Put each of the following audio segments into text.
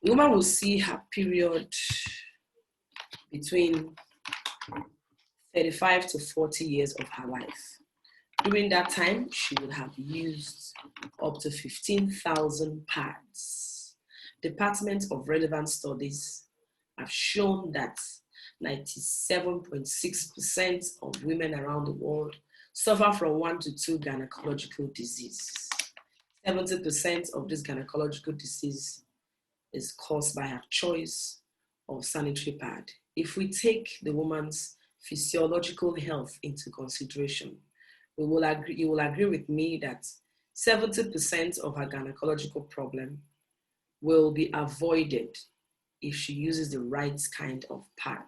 The woman will see her period between 35 to 40 years of her life. During that time, she would have used up to 15,000 pads. Departments of relevant studies have shown that 97.6% of women around the world suffer from 1 to 2 gynecological diseases. 70% of this gynecological disease is caused by her choice of sanitary pad. If we take the woman's physiological health into consideration, you will agree with me that 70% of her gynecological problem will be avoided if she uses the right kind of pad.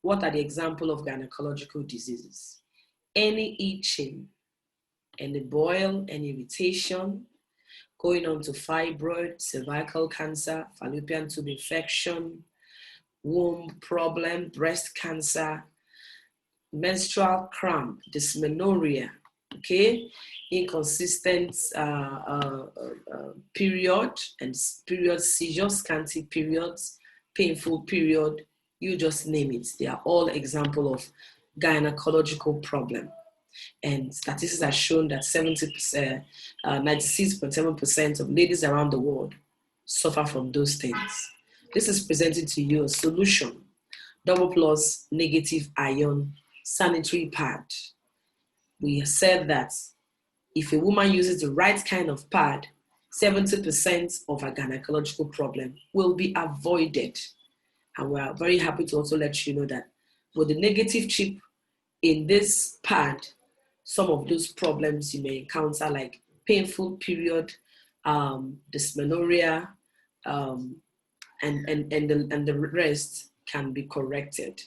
What are the examples of gynecological diseases? Any itching, any boil, any irritation, going on to fibroid, cervical cancer, fallopian tube infection, womb problem, breast cancer, menstrual cramp, dysmenorrhea, okay, inconsistent period and period seizures, scanty periods, painful period, you just name it. They are all examples of gynecological problem. And statistics have shown that 96.7% of ladies around the world suffer from those things. This is presenting to you a solution, double plus negative ion sanitary pad. We said that if a woman uses the right kind of pad, 70% of her gynecological problem will be avoided. And we are very happy to also let you know that with the negative chip in this pad, some of those problems you may encounter, like painful period, dysmenorrhea, and the rest can be corrected.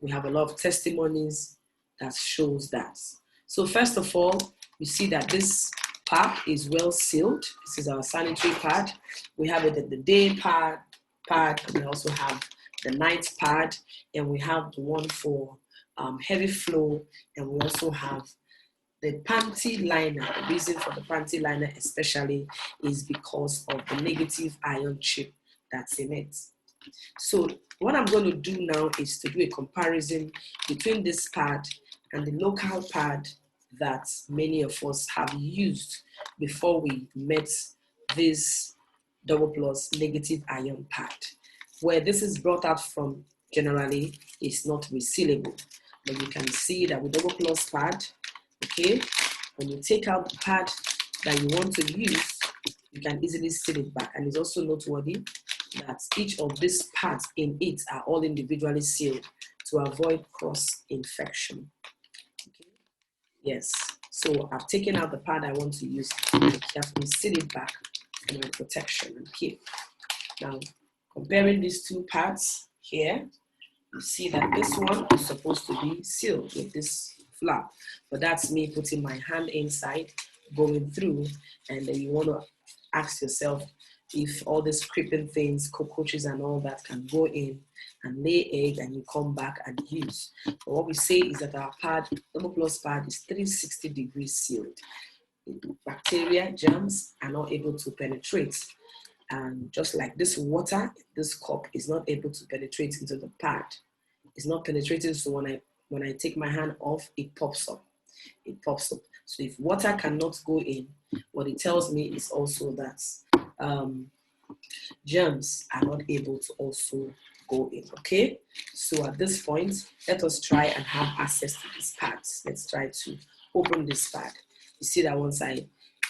We have a lot of testimonies that shows that. So first of all, you see that this pad is well sealed. This is our sanitary pad. We have it at the day pad. We also have the night pad, and we have the one for heavy flow, and we also have the panty liner. The reason for the panty liner especially is because of the negative ion chip that's in it. So what I'm going to do now is to do a comparison between this pad and the local pad that many of us have used before we met this double plus negative ion pad. Where this is brought out from generally is not resealable. But you can see that with double plus pad, okay, when you take out the pad that you want to use, you can easily seal it back. And it's also noteworthy that each of these pads in it are all individually sealed to avoid cross-infection. Okay. Yes, so I've taken out the pad I want to use. I carefully seal it back for my protection and keep. Now, comparing these two pads here, you see that this one is supposed to be sealed with this flap, but that's me putting my hand inside, going through, and then you want to ask yourself if all these creeping things, cockroaches and all that can go in and lay egg and you come back and use. But what we say is that our pad, double plus pad, is 360 degrees sealed. Bacteria, germs are not able to penetrate. And just like this water, this cup is not able to penetrate into the pad. It's not penetrating, so when I take my hand off, it pops up. It pops up. So if water cannot go in, what it tells me is also that germs are not able to also go in, okay? So at this point, let us try and have access to these pads. Let's try to open this pad. You see that once I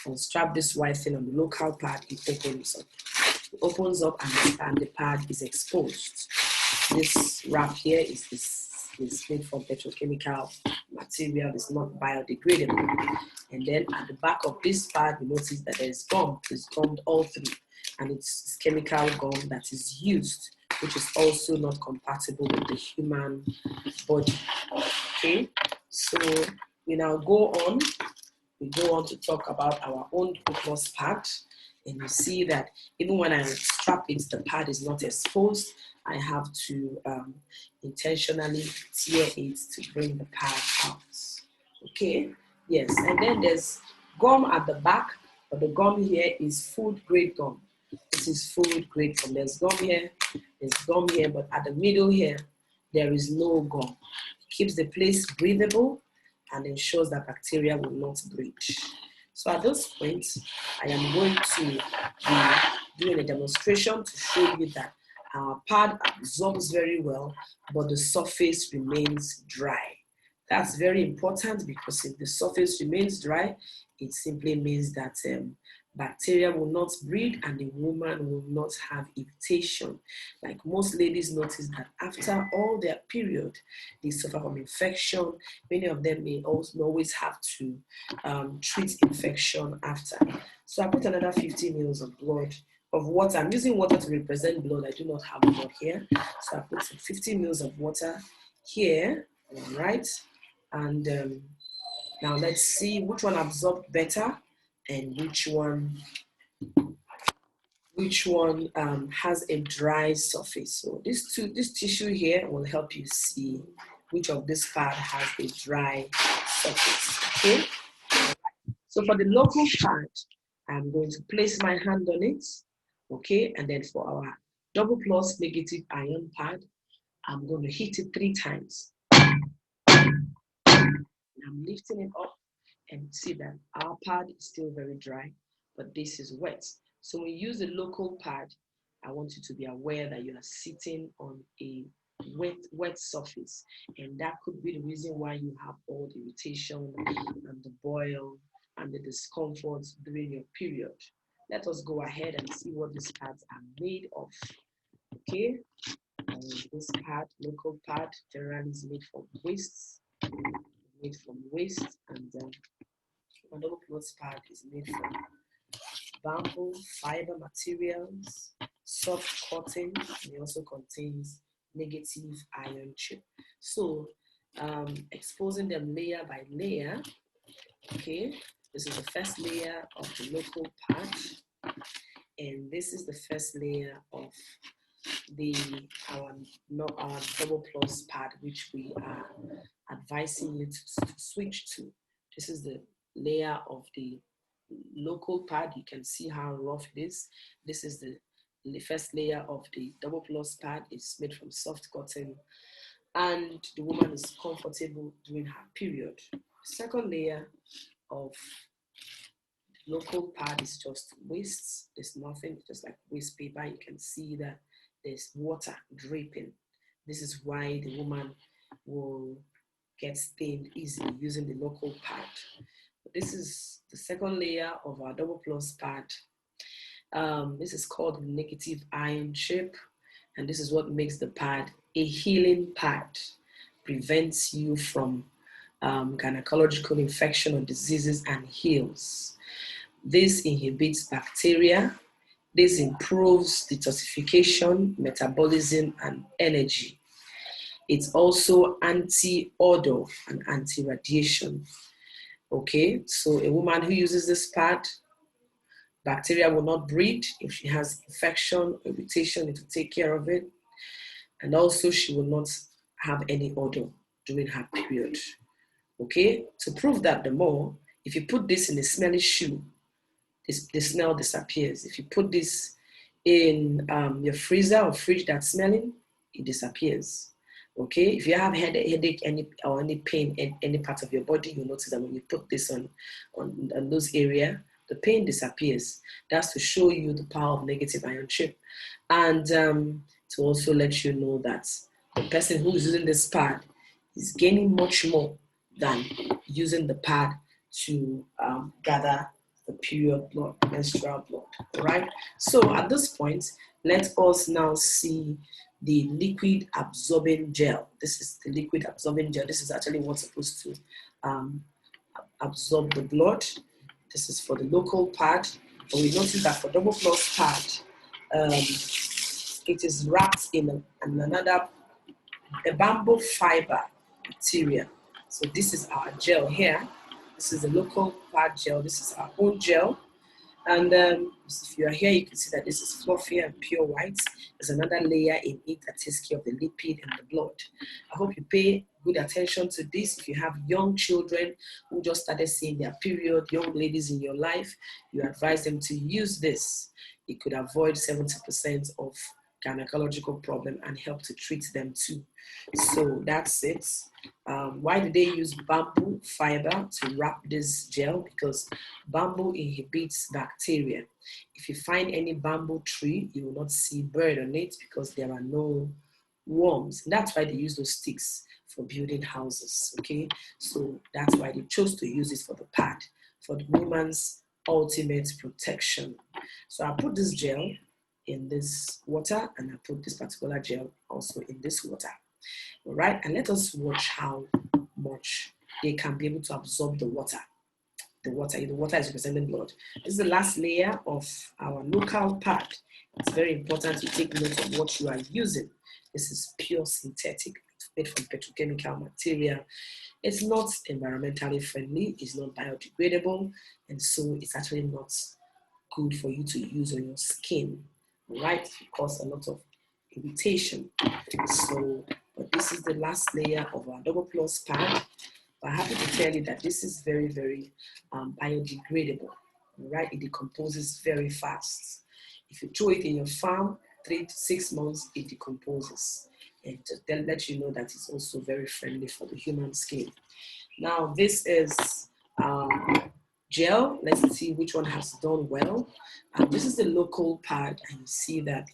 unstrap this white thing on the local pad, it opens up. It opens up and the pad is exposed. This wrap here is made from petrochemical material. It's not biodegradable. And then at the back of this pad, you notice that there's gum. It's gummed all through. And it's chemical gum that is used, which is also not compatible with the human body. Okay, so we now go on. We go on to talk about our own plus pad. And you see that even when I strap it, the pad is not exposed. I have to intentionally tear it to bring the pad out. Okay, yes, and then there's gum at the back, but the gum here is food grade gum. This is food, great from there's gum here, but at the middle here, there is no gum. It keeps the place breathable and ensures that bacteria will not breed. So at this point, I am going to be doing a demonstration to show you that our pad absorbs very well, but the surface remains dry. That's very important because if the surface remains dry, it simply means that bacteria will not breed and the woman will not have irritation. Like most ladies notice that after all their period, they suffer from infection. Many of them may also always have to treat infection after. So I put another 50 ml of blood, of water. I'm using water to represent blood. I do not have blood here. So I put 50 ml of water here, all right? And now let's see which one absorbed better and which one has a dry surface. So this tissue here will help you see which of this pad has a dry surface. Okay. So for the local pad, I'm going to place my hand on it. Okay, and then for our double plus negative ion pad, I'm going to hit it 3 times. I'm lifting it up and see that our pad is still very dry, but this is wet. So when you use a local pad, I want you to be aware that you are sitting on a wet surface, and that could be the reason why you have all the irritation and the boil and the discomfort during your period. Let us go ahead and see what these pads are made of. Okay, this pad, local pad, generally is made from waste, and a double plus pad is made from bamboo, fiber materials, soft cotton, and it also contains negative ion chip. So exposing them layer by layer, okay, this is the first layer of the local pad, and this is the first layer of our double plus pad, which we are advising you to switch to. This is the layer of the local pad. You can see how rough it is. This is the first layer of the double plus pad. It's made from soft cotton, and the woman is comfortable during her period. The second layer of local pad is just waste. There's nothing, just like waste paper. You can see that there's water dripping. This is why the woman will get stained easily using the local pad. This is the second layer of our double plus pad. This is called negative ion chip, and this is what makes the pad a healing pad. Prevents you from gynecological infection or diseases and heals. This inhibits bacteria. This improves detoxification, metabolism, and energy. It's also anti-odor and anti-radiation. Okay, so a woman who uses this pad, bacteria will not breed. If she has infection, irritation, it will take care of it. And also she will not have any odor during her period. Okay, to prove that the more, if you put this in a smelly shoe, the smell disappears. If you put this in your freezer or fridge that's smelling, it disappears. Okay, if you have headache, any pain in any part of your body, you notice that when you put this on those areas, the pain disappears. That's to show you the power of negative ion chip, and to also let you know that the person who is using this pad is gaining much more than using the pad to gather the period blood, menstrual blood. All right. So at this point, let us now see the liquid absorbing gel. This is the liquid absorbing gel. This is actually what's supposed to absorb the blood. This is for the local pad. But we notice that for double plus pad, it is wrapped in a bamboo fiber material. So this is our gel here. This is the local pad gel. This is our own gel. And if you are here, you can see that this is fluffy and pure white. There's another layer in it that takes care of the lipid and the blood. I hope you pay good attention to this. If you have young children who just started seeing their period, young ladies in your life, you advise them to use this. it could avoid 70% of gynecological problem and help to treat them too. So that's it. Why do they use bamboo fiber to wrap this gel? Because bamboo inhibits bacteria. If you find any bamboo tree, you will not see bird on it because there are no worms. And that's why they use those sticks for building houses, okay? So that's why they chose to use it for the pad, for the woman's ultimate protection. So I put this gel in this water, and I put this particular gel also in this water. All right, and let us watch how much they can be able to absorb the water. The water is representing blood. This is the last layer of our local pad. It's very important to take note of what you are using. This is pure synthetic, made from petrochemical material. It's not environmentally friendly, it's not biodegradable, and so it's actually not good for you to use on your skin, right? It causes a lot of irritation. So, but this is the last layer of our double plus pad. But I'm happy to tell you that this is very, very biodegradable, right? It decomposes very fast. If you throw it in your farm, 3 to 6 months, it decomposes. And to then let you know that it's also very friendly for the human skin. Now, this is gel. Let's see which one has done well. This is the local pad, and you see that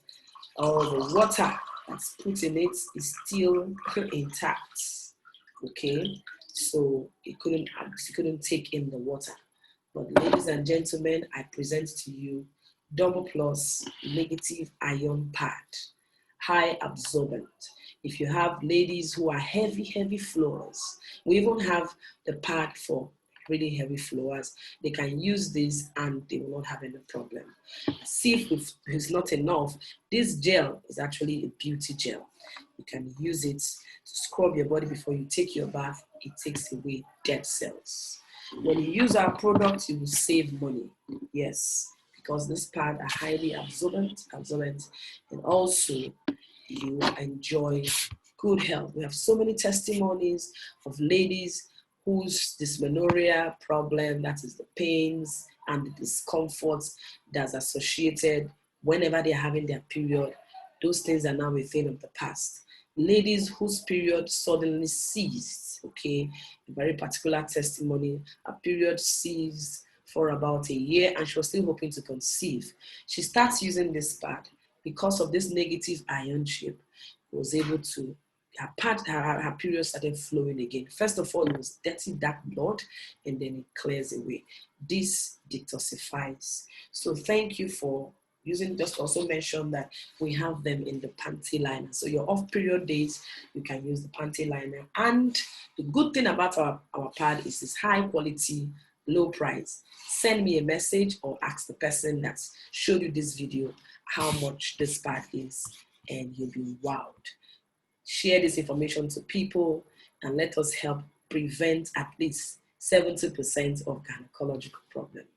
the water that's put in it is still intact. Okay, so it couldn't take in the water. But ladies and gentlemen, I present to you double plus negative ion pad, high absorbent. If you have ladies who are heavy flowers, we even have the pad for really heavy flowers. They can use this and they will not have any problem. See if it's not enough. This gel is actually a beauty gel. You can use it to scrub your body before you take your bath. It takes away dead cells. When you use our product, you will save money. Yes, because this pad are highly absorbent, and also you enjoy good health. We have so many testimonies of ladies whose dysmenorrhea problem, that is the pains and the discomforts that's associated whenever they're having their period, those things are now a thing of the past. Ladies whose period suddenly ceased, okay, a very particular testimony, a period ceased for about a year and she was still hoping to conceive. She starts using this pad because of this negative ion chip, was able to, her period started flowing again. First of all, it was dirty, dark blood, and then it clears away. This detoxifies. So thank you for using. Just also mention that we have them in the panty liner. So your off-period days, you can use the panty liner. And the good thing about our pad is it's high quality, low price. Send me a message or ask the person that showed you this video how much this pad is, and you'll be wowed. Share this information to people and let us help prevent at least 70% of gynecological problems.